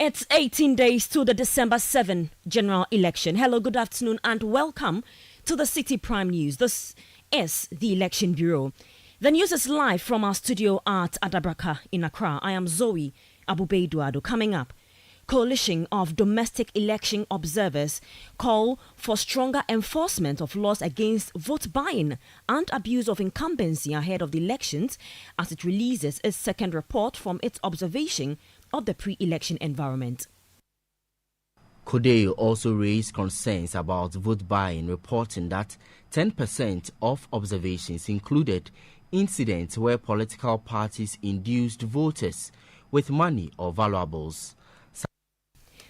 It's 18 days to the December 7 general election. Hello, good afternoon, and welcome to the Citi Prime News. This is the Election Bureau. The news is live from our studio at Adabraka in Accra. I am Zoe Abubeiduado. Coming up, coalition of domestic election observers call for stronger enforcement of laws against vote buying and abuse of incumbency ahead of the elections as it releases its second report from its observation of the pre-election environment. CODEO also raised concerns about vote buying, reporting that 10% of observations included incidents where political parties induced voters with money or valuables.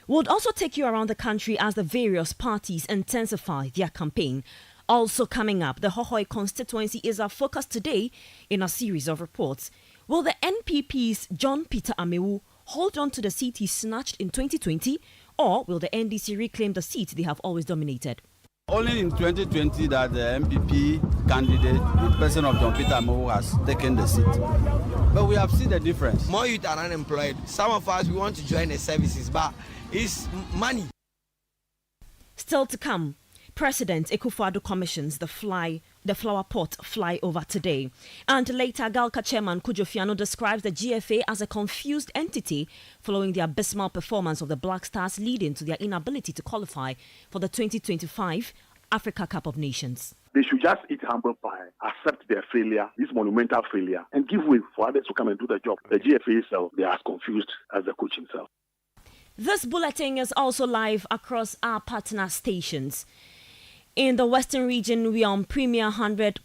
We'll also take you around the country as the various parties intensify their campaign. Also coming up, the Hohoi constituency is our focus today in a series of reports. Will the NPP's John Peter Amewu hold on to the seat he snatched in 2020, or will the NDC reclaim the seat they have always dominated? Only in 2020 that the MPP candidate, the person of John Peter Amewu, has taken the seat. But we have seen the difference. More youth are unemployed. Some of us, we want to join the services, but it's money. Still to come, President Akufo-Addo commissions the flower pot flyover today. And later, Galka chairman Kujo Fiano describes the GFA as a confused entity following the abysmal performance of the Black Stars, leading to their inability to qualify for the 2025 Africa Cup of Nations. They should just eat humble pie, accept their failure, this monumental failure, and give way for others to come and do the job. The GFA itself, they are as confused as the coach himself. This bulletin is also live across our partner stations. In the Western region, we are on Premier 100.5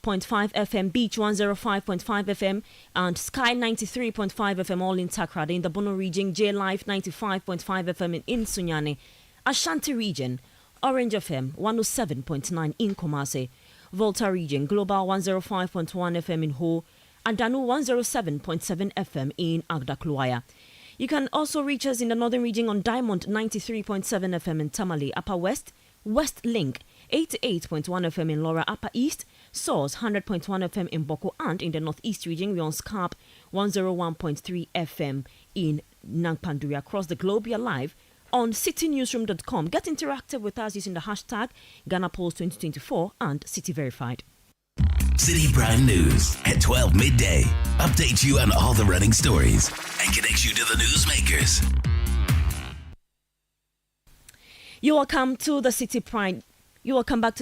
FM, Beach 105.5 FM, and Sky 93.5 FM, all in Takrade. In the Bono region, J Live 95.5 FM in Sunyani. Ashanti region, Orange FM 107.9 in Kumasi. Volta region, Global 105.1 FM in Ho, and Danu 107.7 FM in Agda-Kluwaya. You can also reach us in the Northern region on Diamond 93.7 FM in Tamale, Upper West, West Link 88.1 FM in Laura, Upper East, Source 100.1 FM in Boko, and in the Northeast region we're on Scarp 101.3 FM in Nangpanduri. Across the globe we are live on citinewsroom.com. Get interactive with us using the hashtag GhanaPolls2024 and Citi Verified. Citi Prime News at 12 midday. Update you on all the running stories and connects you to the newsmakers. You will come back to the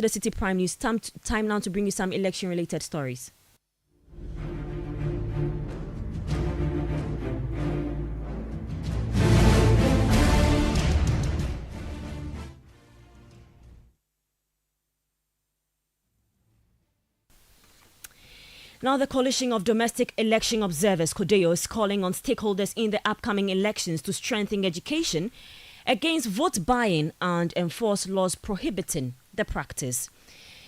Citi Prime News. Time now to bring you some election-related stories. Now, the Coalition of Domestic Election Observers, CODEO, is calling on stakeholders in the upcoming elections to strengthen education against vote buying and enforce laws prohibiting the practice.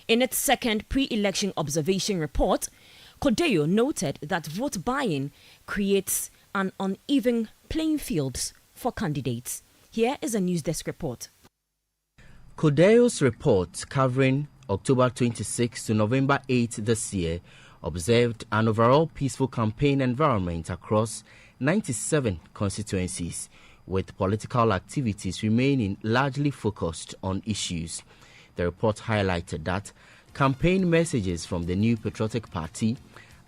In its second pre-election observation report, CODEO noted that vote buying creates an uneven playing field for candidates. Here is a news desk report. CODEO's report covering October 26 to November 8 this year observed an overall peaceful campaign environment across 97 constituencies, with political activities remaining largely focused on issues. The report highlighted that campaign messages from the New Patriotic Party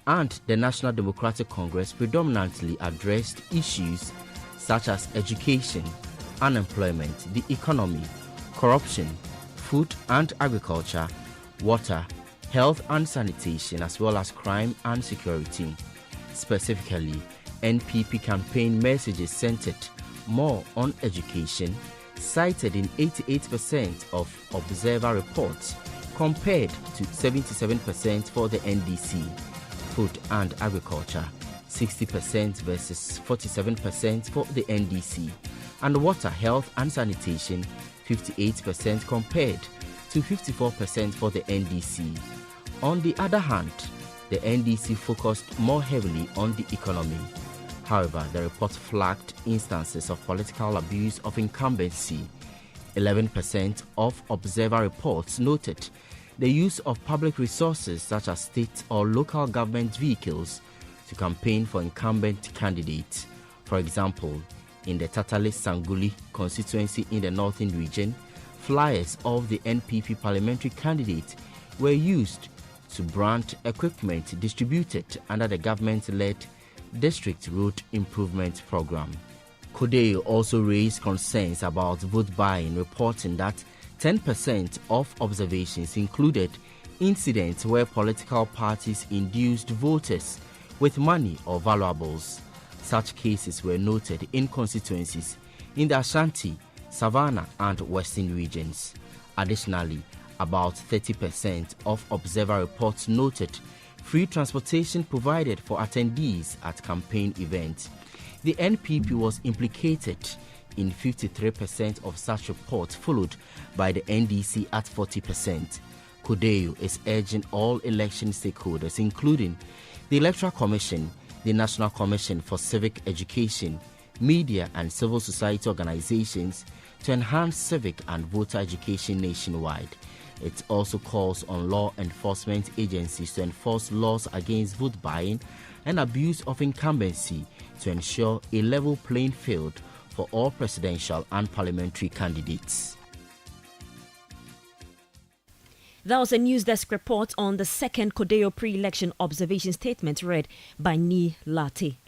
and the National Democratic Congress predominantly addressed issues such as education, unemployment, the economy, corruption, food and agriculture, water, health and sanitation, as well as crime and security. Specifically, NPP campaign messages centered more on education, cited in 88% of observer reports, compared to 77% for the NDC. Food and agriculture, 60% versus 47% for the NDC. And water, health and sanitation, 58% compared to 54% for the NDC. On the other hand, the NDC focused more heavily on the economy. However, the report flagged instances of political abuse of incumbency. 11% of observer reports noted the use of public resources such as state or local government vehicles to campaign for incumbent candidates. For example, In the Tatale Sanguli constituency in the Northern Region, flyers of the NPP parliamentary candidate were used to brand equipment distributed under the government-led District Road Improvement Program. Kodeo also raised concerns about vote buying, reporting that 10% of observations included incidents where political parties induced voters with money or valuables. Such cases were noted in constituencies in the Ashanti, Savannah and Western regions. Additionally, about 30% of observer reports noted free transportation provided for attendees at campaign events. The NPP was implicated in 53% of such reports, followed by the NDC at 40%. Kodeo is urging all election stakeholders, including the Electoral Commission, the National Commission for Civic Education, media and civil society organizations, to enhance civic and voter education nationwide. It also calls on law enforcement agencies to enforce laws against vote buying and abuse of incumbency to ensure a level playing field for all presidential and parliamentary candidates. That was a news desk report on the second Kodeo pre-election observation statement read by Ni Latte.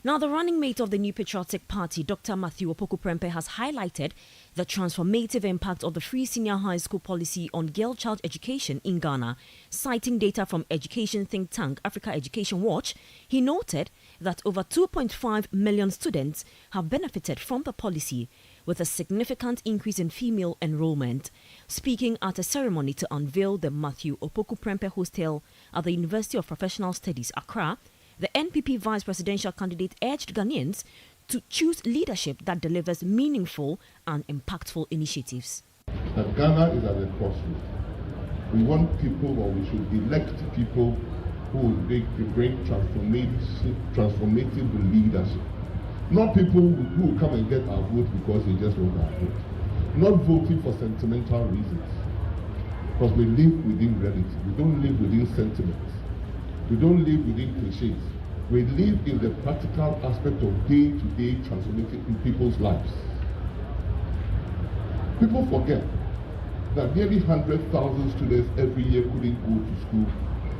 Now, the running mate of the New Patriotic Party, Dr. Matthew Opoku Prempeh, has highlighted the transformative impact of the free senior high school policy on girl child education in Ghana. Citing data from education think tank Africa Education Watch, he noted that over 2.5 million students have benefited from the policy, with a significant increase in female enrollment. Speaking at a ceremony to unveil the Matthew Opoku Prempeh Hostel at the University of Professional Studies, Accra, the NPP vice presidential candidate urged Ghanaians to choose leadership that delivers meaningful and impactful initiatives. That Ghana is at a crossroads. We want people, or we should elect people who will bring transformative leadership. Not people who will come and get our vote because they just want our vote. Not voting for sentimental reasons. Because we live within reality. We don't live within sentiments. We don't live within cliches. We live in the practical aspect of day-to-day transformation in people's lives. People forget that nearly 100,000 students every year couldn't go to school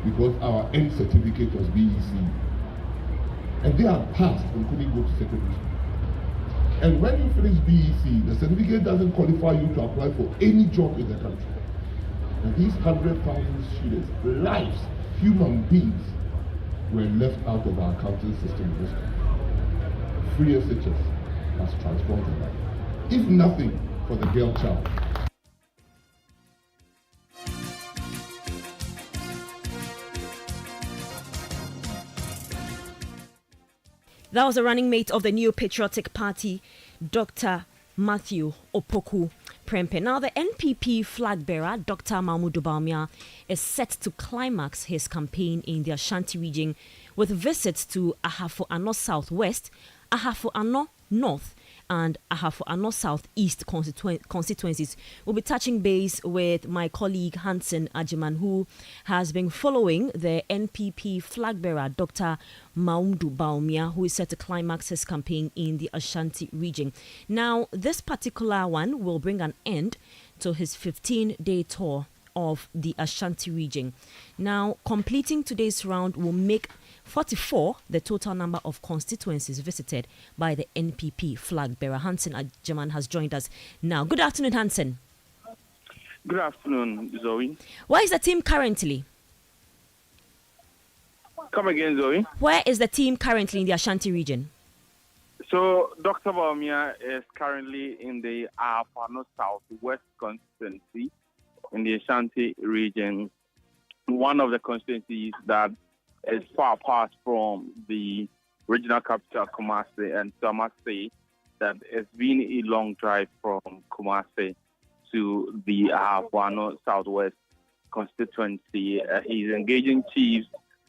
because our end certificate was BEC. And they are passed and couldn't go to secondary school. And when you finish BEC, the certificate doesn't qualify you to apply for any job in the country. And these 100,000 students, lives, human beings, were left out of our accounting system in this country. Free SHS has transformed their life. If nothing for the girl child. That was the running mate of the New Patriotic Party, Dr. Matthew Opoku Prempeh. Now, the NPP flag bearer, Dr. Mahmoud Bawumia, is set to climax his campaign in the Ashanti region with visits to Ahafo Ano Southwest, Ahafo Ano North, and Ahafo Ano Southeast constituencies. We'll be touching base with my colleague Hansen Ajiman, who has been following the NPP flag bearer, Dr. Mahmoud Bawumia, who is set to climax his campaign in the Ashanti region. Now, this particular one will bring an end to his 15-day tour of the Ashanti region. Now, completing today's round will make 44 the total number of constituencies visited by the NPP flag bearer. Hansen Ajaman has joined us now. Good afternoon, Hansen. Good afternoon, Zoe. Where is the team currently? Come again, Zoe. Where is the team currently in the Ashanti region? So, Dr. Bawumia is currently in the Ahafo Southwest constituency in the Ashanti region, one of the constituencies that is far apart from the regional capital, Kumasi, and so I must say that it's been a long drive from Kumasi to the Ahafo Southwest constituency. He's engaging chiefs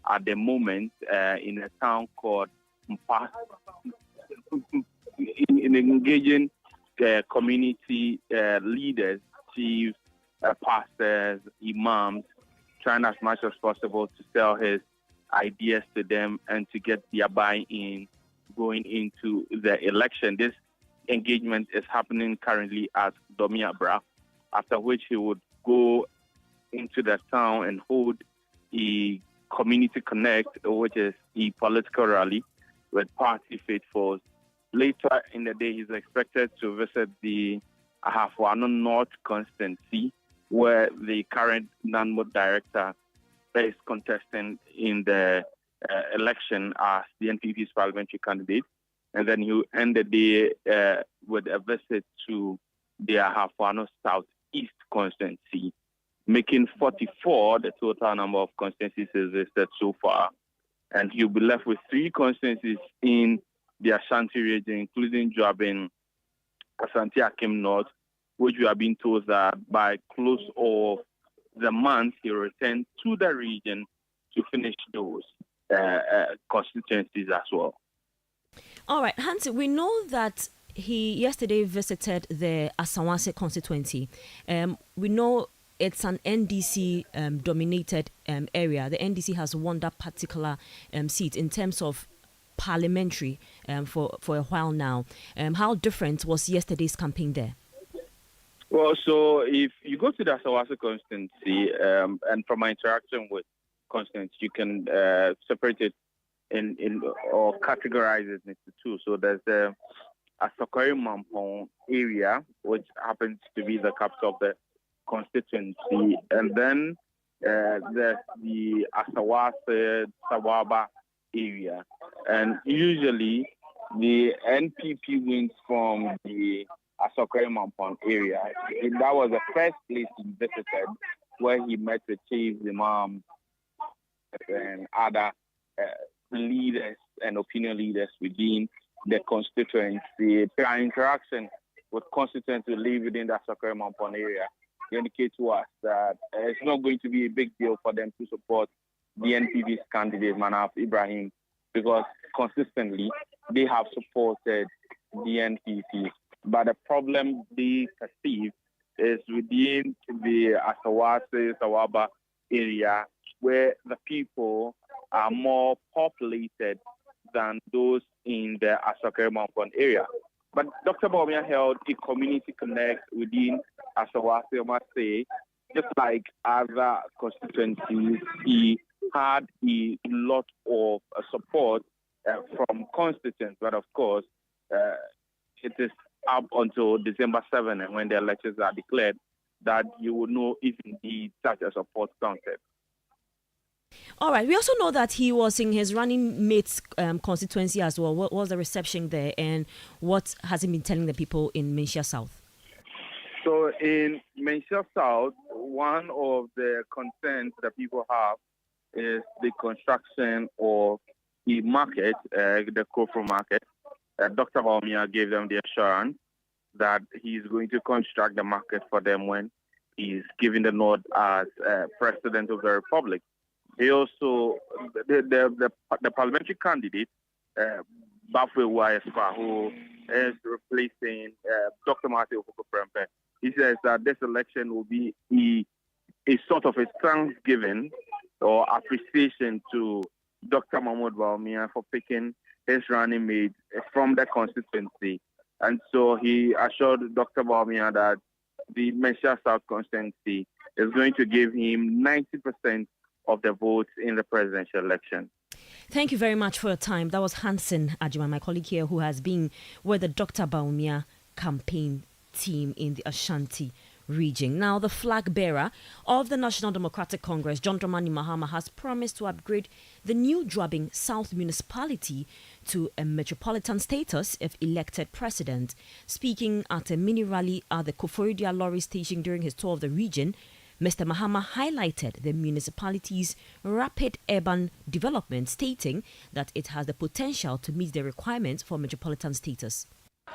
at the moment in a town called Mpa, in engaging community leaders, chiefs, pastors, imams, trying as much as possible to sell his ideas to them and to get their buy-in going into the election. This engagement is happening currently at Domiabra, after which he would go into the town and hold a community connect, which is a political rally with party faithfuls. Later in the day, he's expected to visit the Ahafwano North constituency, where the current NANMO director is contesting in the election as the NPP's parliamentary candidate. And then he'll end the day with a visit to the Ahafwano Southeast constituency, making 44 the total number of constituencies visited so far. And he'll be left with 3 constituencies in the Ashanti region, including Joabin, Asante Akim North, which we have been told that by close of the month, he returned to the region to finish those constituencies as well. All right, Hans, we know that he yesterday visited the Asawase constituency. We know it's an NDC dominated area. The NDC has won that particular seat in terms of parliamentary for a while now. How different was yesterday's campaign there? Well, so if you go to the Asawase constituency, and from my interaction with constituents, you can separate it in or categorize it into 2. So there's the Asokore Mampong area, which happens to be the capital of the constituency, and then there's the Asawase Sawaba area. And usually the NPP wins from the Asokore Mampong area. And that was the first place he visited, where he met with Chief Imam and other leaders and opinion leaders within the constituency. Their interaction with constituents who live within the Asokore Mampong area indicate to us that it's not going to be a big deal for them to support the NPP's candidate, Manaf Ibrahim, because consistently they have supported the NPP. But the problem they perceive is within the Asawase, Sawaba area, where the people are more populated than those in the Asokore Mampong area. But Dr. Bawumia held a community connect within Asawase, I must say, just like other constituencies. He had a lot of support from constituents, but of course, it is up until December 7, and when the elections are declared, that you will know if indeed such a support counted. All right. We also know that he was in his running mate's constituency as well. What was the reception there, and what has he been telling the people in Menchia South? So in Menchia South, one of the concerns that people have is the construction of the market, the Kofro market. Dr. Bawumia gave them the assurance that he's going to construct the market for them when he's giving the nod as President of the Republic. He also, the parliamentary candidate, Bafwe Wayespa, who is replacing Dr. Martin Ofuko-Prempeh, he says that this election will be a sort of a thanksgiving or appreciation to Dr. Mahmoud Bawumia for picking his running mate from the constituency. And so he assured Dr. Bawumia that the Menchia South constituency is going to give him 90% of the votes in the presidential election. Thank you very much for your time. That was Hansen Ajima, my colleague here, who has been with the Dr. Bawumia campaign team in the Ashanti region. Now, the flag bearer of the National Democratic Congress, John Dramani Mahama, has promised to upgrade the new Joabin South municipality to a metropolitan status if elected president. Speaking at a mini rally at the Koforidua Lorry station during his tour of the region, Mr. Mahama highlighted the municipality's rapid urban development, stating that it has the potential to meet the requirements for metropolitan status.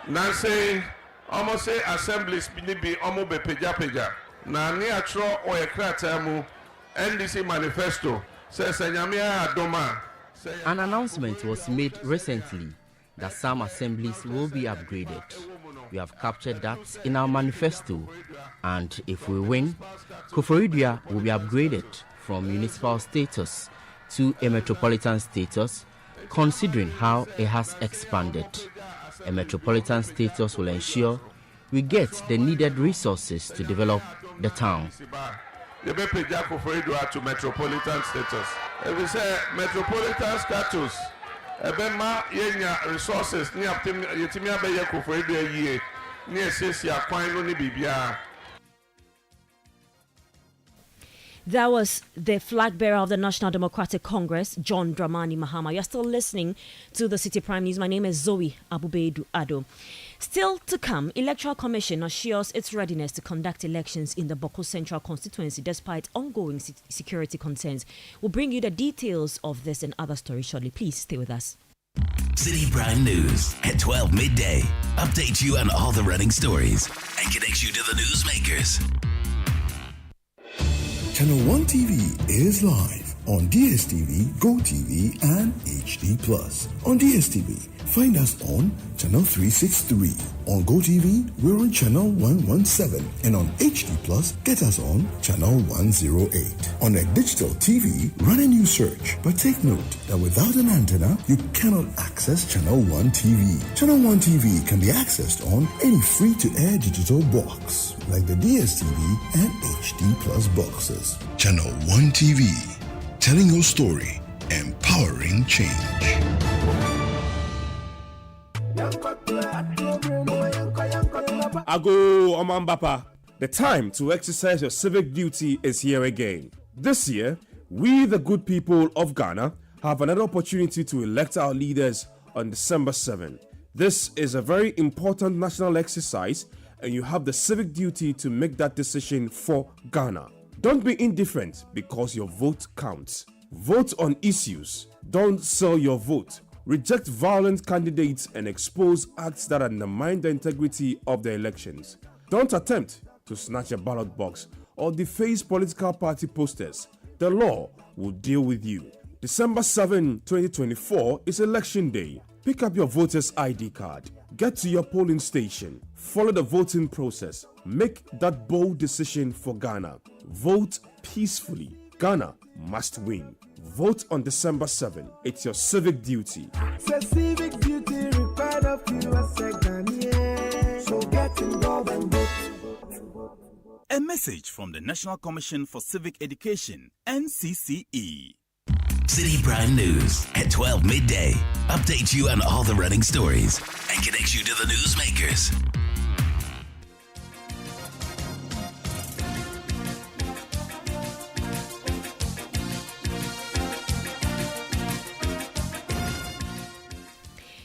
Nancy, almost say assemblies be almost be peja. Na ni atro o ekratamu NDC manifesto says Nyamia Adoma. An announcement was made recently that some assemblies will be upgraded. We have captured that in our manifesto, and if we win, Koforidua will be upgraded from municipal status to a metropolitan status, considering how it has expanded. A metropolitan status will ensure we get the needed resources to develop the town. The to metropolitan status. If we say metropolitan status, ebema yenya resources ni yetimia be yakofo edu ayi ni esesi akwan no ni bibia. That was the flag bearer of the National Democratic Congress, John Dramani Mahama. You're still listening to the Citi Prime News. My name is Zoe Abubedu Ado. Still to come, Electoral Commission assures its readiness to conduct elections in the Boko Central constituency despite ongoing security concerns. We'll bring you the details of this and other stories shortly. Please stay with us. Citi Prime News at 12 midday. Update you on all the running stories and connects you to the newsmakers. Channel 1 TV is live on DSTV, GoTV, and HD+. On DSTV, find us on Channel 363. On GoTV, we're on Channel 117. And on HD+, get us on Channel 108. On a digital TV, run a new search. But take note that without an antenna, you cannot access Channel 1 TV. Channel 1 TV can be accessed on any free-to-air digital box, like the DSTV and HD+ boxes. Channel 1 TV, telling your story, empowering change. Ago Omambapa, the time to exercise your civic duty is here again. This year, we the good people of Ghana have another opportunity to elect our leaders on December 7. This is a very important national exercise and you have the civic duty to make that decision for Ghana. Don't be indifferent because your vote counts. Vote on issues. Don't sell your vote. Reject violent candidates and expose acts that undermine the integrity of the elections. Don't attempt to snatch a ballot box or deface political party posters. The law will deal with you. December 7, 2024 is election day. Pick up your voter's ID card. Get to your polling station. Follow the voting process. Make that bold decision for Ghana. Vote peacefully. Ghana must win. Vote on December 7. It's your civic duty. Civic duty required of you as a Ghanaian. So get involved and vote. A message from the National Commission for Civic Education, NCCE. Citi Prime News at 12 midday. Update you on all the running stories and connects you to the newsmakers.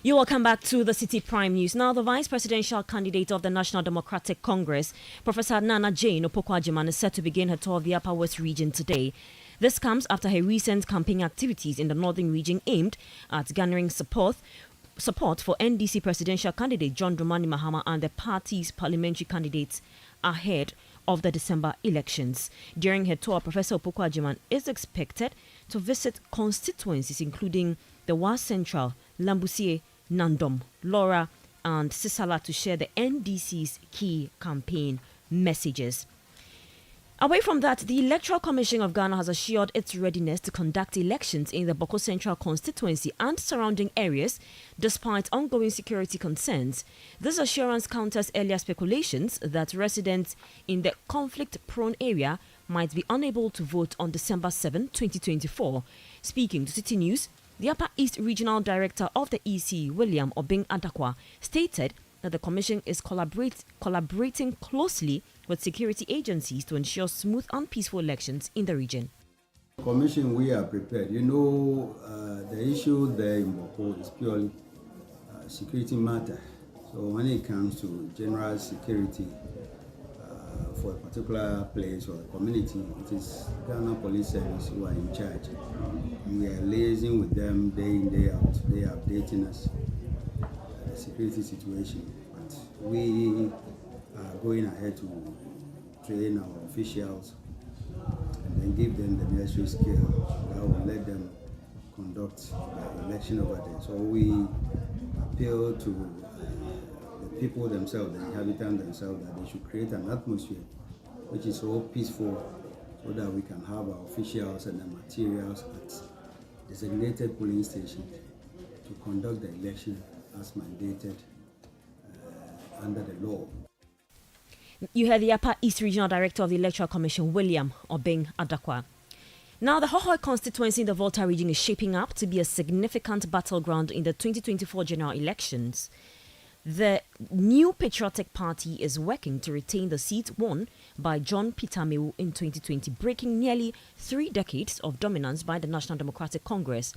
You will come back to the Citi Prime News. Now, the vice presidential candidate of the National Democratic Congress, Professor Nana Jane Opoku-Agyeman, is set to begin her tour of the Upper West region today. This comes after her recent campaign activities in the northern region aimed at garnering support for NDC presidential candidate John Dramani Mahama and the party's parliamentary candidates ahead of the December elections. During her tour, Professor Opoku-Agyeman is expected to visit constituencies including the Wa Central, Lambusie, Nandom, Laura and Sisala to share the NDC's key campaign messages. Away from that, the Electoral Commission of Ghana has assured its readiness to conduct elections in the Boko Central constituency and surrounding areas despite ongoing security concerns. This assurance counters earlier speculations that residents in the conflict-prone area might be unable to vote on December 7, 2024. Speaking to Citi News, the Upper East Regional Director of the EC, William Obing Adakwa, stated that the Commission is collaborating closely with security agencies to ensure smooth and peaceful elections in the region. Commission, we are prepared. You know, the issue there in Boko is purely security matter. So when it comes to general security for a particular place or a community, it is Ghana Police Service who are in charge. We are liaising with them day in, day out. They are updating us the security situation. But we are going ahead to train our officials and then give them the necessary skill that will let them conduct the election over there. So we appeal to the people themselves, the inhabitants themselves, that they should create an atmosphere which is so peaceful so that we can have our officials and the materials at designated polling stations to conduct the election as mandated under the law. You heard the Upper East Regional Director of the Electoral Commission, William Obeng Adakwa. Now, the Hohoi constituency in the Volta region is shaping up to be a significant battleground in the 2024 general elections. The New Patriotic Party is working to retain the seat won by John Peter Amewu in 2020, breaking nearly 3 decades of dominance by the National Democratic Congress.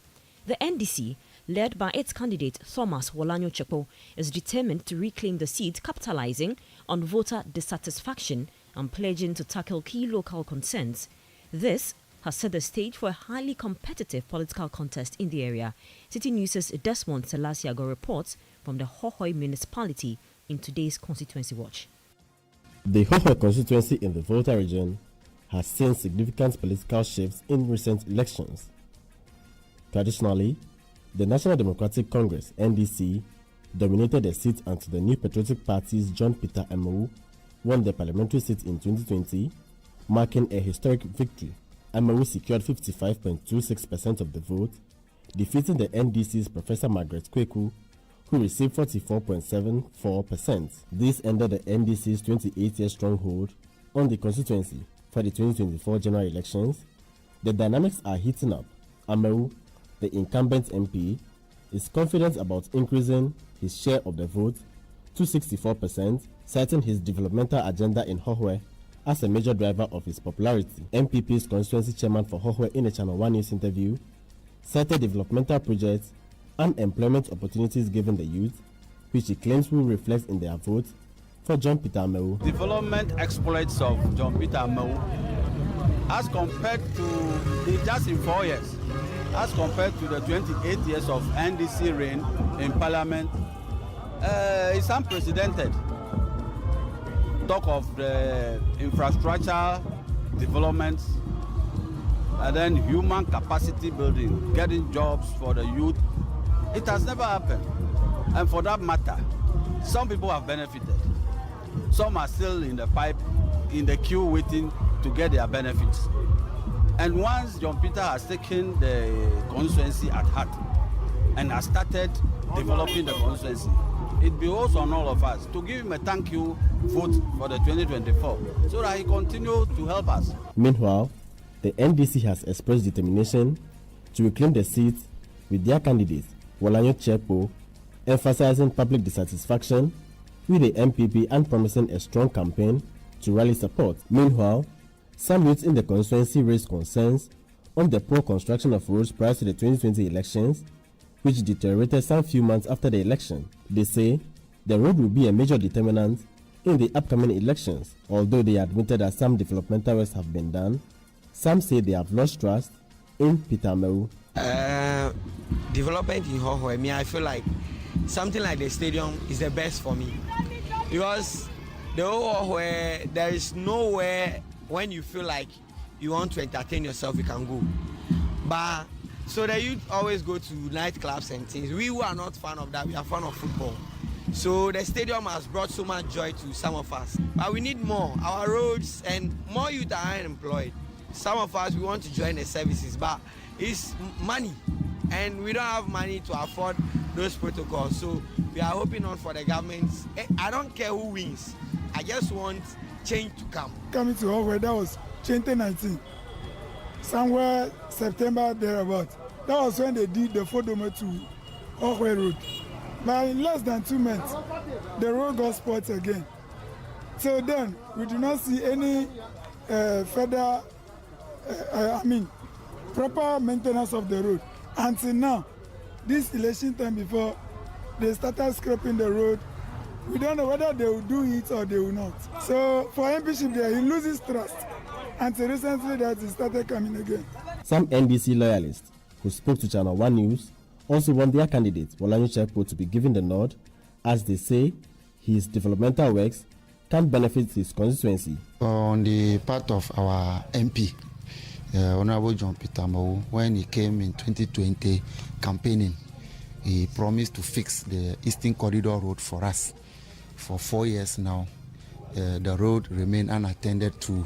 The NDC, led by its candidate Thomas Wolanyo Chepo, is determined to reclaim the seat, capitalizing on voter dissatisfaction and pledging to tackle key local concerns. This has set the stage for a highly competitive political contest in the area. City News' Desmond Selasiago reports from the Hohoi municipality in today's Constituency Watch. The Hohoi constituency in the Volta region has seen significant political shifts in recent elections. Traditionally, the National Democratic Congress (NDC) dominated the seat until the New Patriotic Party's John Peter Amewu won the parliamentary seat in 2020, marking a historic victory. Amewu secured 55.26% of the vote, defeating the NDC's Professor Margaret Kweku, who received 44.74%. This ended the NDC's 28-year stronghold on the constituency for the 2024 general elections. The dynamics are heating up. Amewu, the incumbent MP, is confident about increasing his share of the vote to 64%, citing his developmental agenda in Hohoi as a major driver of his popularity. MPP's constituency chairman for Hohoi in a Channel 1 News interview cited developmental projects and employment opportunities given the youth, which he claims will reflect in their vote for John Peter Amewu. Development exploits of John Peter Amewu, as compared to just in 4 years, as compared to the 28 years of NDC reign in Parliament, it's unprecedented. Talk of the infrastructure developments and then human capacity building, getting jobs for the youth. It has never happened. And for that matter, some people have benefited. Some are still in the pipe, in the queue waiting to get their benefits. And once John Peter has taken the constituency at heart and has started developing the constituency, it behoves on all of us to give him a thank you vote for the 2024 so that he continues to help us. Meanwhile, the NDC has expressed determination to reclaim the seat with their candidate, Wolanyo Chepo, emphasizing public dissatisfaction with the MPP and promising a strong campaign to rally support. Meanwhile, some youths in the constituency raised concerns on the poor construction of roads prior to the 2020 elections, which deteriorated some few months after the election. They say the road will be a major determinant in the upcoming elections. Although they admitted that some developmental works have been done, some say they have lost trust in Peter Amewu. Development in Hohoi, I feel like something like the stadium is the best for me, because the Hohoi, there is nowhere when you feel like you want to entertain yourself, you can go. But so the youth always go to nightclubs and things. We who are not fan of that, we are fan of football. So the stadium has brought so much joy to some of us. But we need more. Our roads and more youth are unemployed. Some of us, we want to join the services, but it's money. And we don't have money to afford those protocols. So we are hoping on for the government. I don't care who wins. I just want change to come. Coming to Hohoi, that was 2019. Somewhere September thereabout. That was when they did the Fodome to Hohoi Road. But in less than 2 months, the road got spoiled again. So then we do not see any further, proper maintenance of the road. Until now, this election time before they started scraping the road, we don't know whether they will do it or they will not. So for MPship there, he loses trust. Until recently that he started coming again. Some NDC loyalists who spoke to Channel 1 News also want their candidate, Wolanyo Chepo, to be given the nod, as they say his developmental works can benefit his constituency. On the part of our MP, Honorable John Peter Amewu, when he came in 2020 campaigning, he promised to fix the Eastern Corridor Road for us. For 4 years now, the road remained unattended to.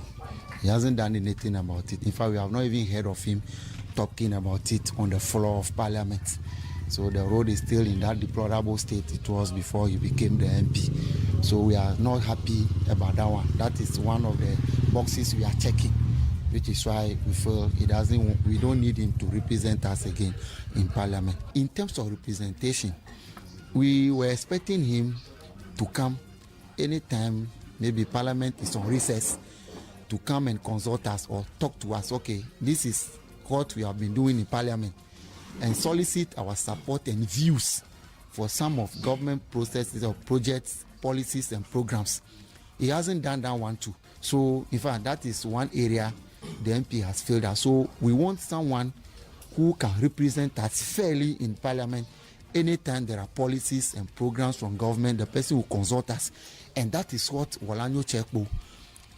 He hasn't done anything about it. In fact, we have not even heard of him talking about it on the floor of Parliament. So the road is still in that deplorable state it was before he became the MP. So we are not happy about that one. That is one of the boxes we are checking, which is why we feel we don't need him to represent us again in Parliament. In terms of representation, we were expecting him to come anytime maybe Parliament is on recess, to come and consult us or talk to us. Okay, this is what we have been doing in Parliament, and solicit our support and views for some of government processes or projects, policies and programs. He hasn't done that one too. So in fact, that is one area the MP has failed us. So we want someone who can represent us fairly in Parliament. Anytime there are policies and programs from government, the person will consult us. And that is what Walanyo Chekbo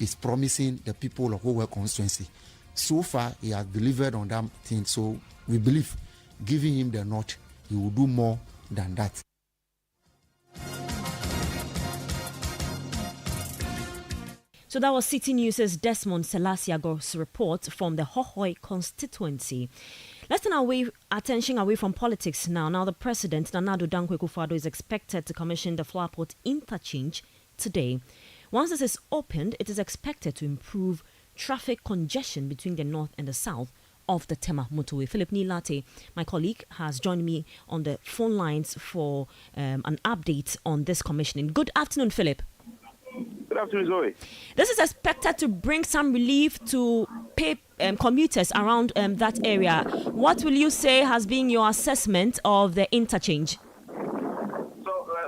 is promising the people of Owe constituency. So far, he has delivered on that thing. So we believe, giving him the nod, he will do more than that. So that was City News' Desmond Selasiago's report from the Hohoi constituency. Let's turn our attention away from politics now. Now, the President, Nana Addo Dankwa Akufo-Addo, is expected to commission the Flowerport interchange today. Once this is opened, it is expected to improve traffic congestion between the north and the south of the Tema motorway. Philip Nilate, my colleague, has joined me on the phone lines for an update on this commissioning. Good afternoon, Philip. Good afternoon, Zoe. This is expected to bring some relief to commuters around that area. What will you say has been your assessment of the interchange?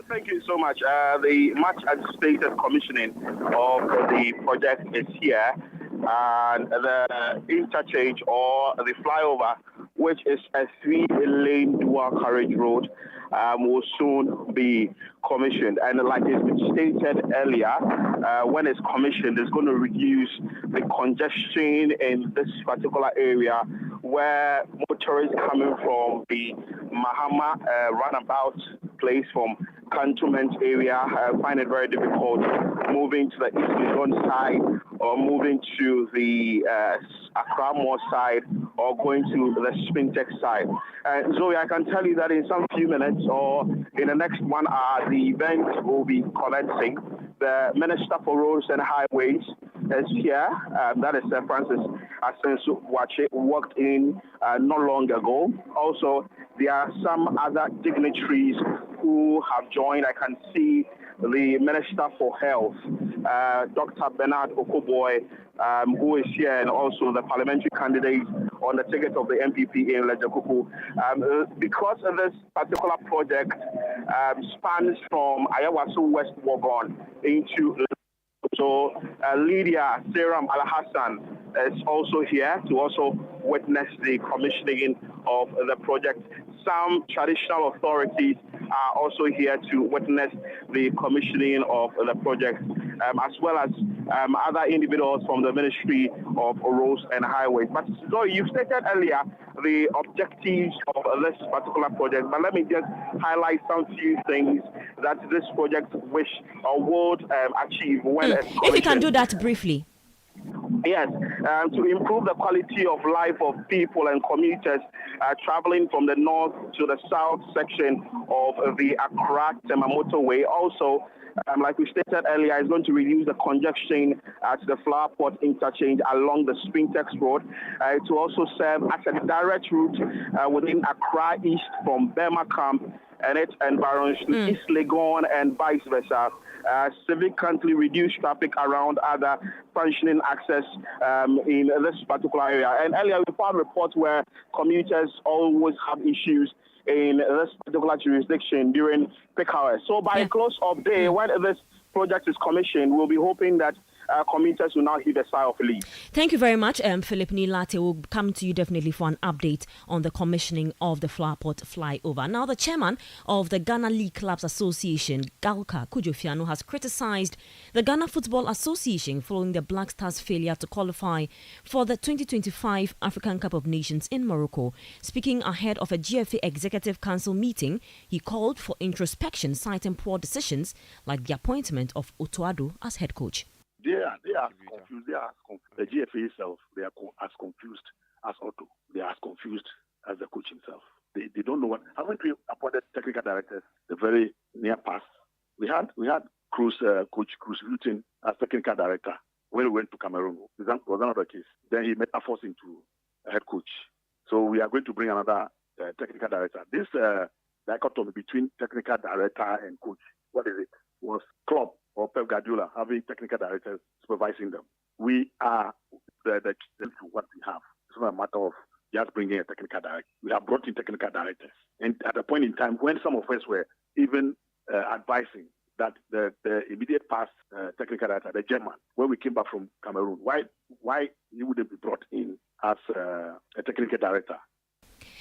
Thank you so much. The much anticipated commissioning of the project is here, and the interchange or the flyover, which is a 3-lane dual carriage road, will soon be commissioned. And like it's been stated earlier, when it's commissioned, it's going to reduce the congestion in this particular area where motorists coming from the Mahama roundabout place from Cantonment area find it very difficult moving to the East Legon side or moving to the Accra Mall side or going to the Spintex side. Zoe, I can tell you that in some few minutes or in the next 1 hour, the event will be commencing. The Minister for Roads and Highways is here. That is Francis Asensu Wache, walked in not long ago. Also, there are some other dignitaries who have joined. I can see the Minister for Health, Dr. Bernard Okoboy, who is here, and also the parliamentary candidate on the ticket of the MPP in Lejakuku. Because of this particular project spans from Ayawaso West Wogon into so Lydia Seram Al-Hassan is also here to also witness the commissioning of the project. Some traditional authorities are also here to witness the commissioning of the project, as well as other individuals from the Ministry of Roads and Highways. But so you stated earlier the objectives of this particular project, but let me just highlight some few things that this project wish or would achieve when it's commissioned. If you can do that briefly. Yes, to improve the quality of life of people and commuters traveling from the north to the south section of the Accra-Tema motorway. Also, like we stated earlier, it's going to reduce the congestion at the Flowerport interchange along the Spintex Road. To also serve as a direct route within Accra East from Burma Camp and its environs to East Legon and vice versa. Significantly reduce traffic around other functioning access in this particular area. And earlier we found reports where commuters always have issues in this particular jurisdiction during peak hours. So by close of day, when this project is commissioned, we'll be hoping that commuters will now heed a sigh of relief. Thank you very much, Philip Nilate. We'll come to you definitely for an update on the commissioning of the Flowerport flyover. Now, the chairman of the Ghana League Clubs Association, Galka Kujofiano, has criticized the Ghana Football Association following the Black Stars' failure to qualify for the 2025 African Cup of Nations in Morocco. Speaking ahead of a GFA Executive Council meeting, he called for introspection, citing poor decisions like the appointment of Otto as head coach. They are confused. The GFA itself, they are as confused as Otto. They are as confused as the coach himself. They don't know what. when we appointed technical directors, the very near past, we had Coach Cruz Luton as technical director when we went to Cameroon. That was another case. Then he metamorphosed into a head coach. So we are going to bring another technical director. This dichotomy between technical director and coach, what is it? Was Klopp or Pep Guardiola having technical directors supervising them. We are the to what we have. It's not a matter of just bringing a technical director. We have brought in technical directors. And at a point in time when some of us were even advising that the immediate past technical director, the German, when we came back from Cameroon, why he wouldn't be brought in as a technical director?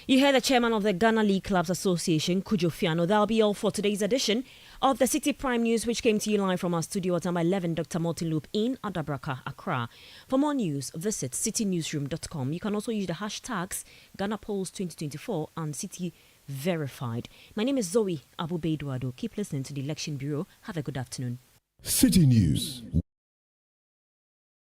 You heard the chairman of the Ghana League Clubs Association, Kujo Fiano. That'll be all for today's edition of the Citi Prime News, which came to you live from our studio at number 11, Dr. Martin Loop in Adabraka, Accra. For more news, visit citinewsroom.com. You can also use the hashtags Ghana Polls 2024 and Citi Verified. My name is Zoe Abubeduado. Keep listening to the Election Bureau. Have a good afternoon. City News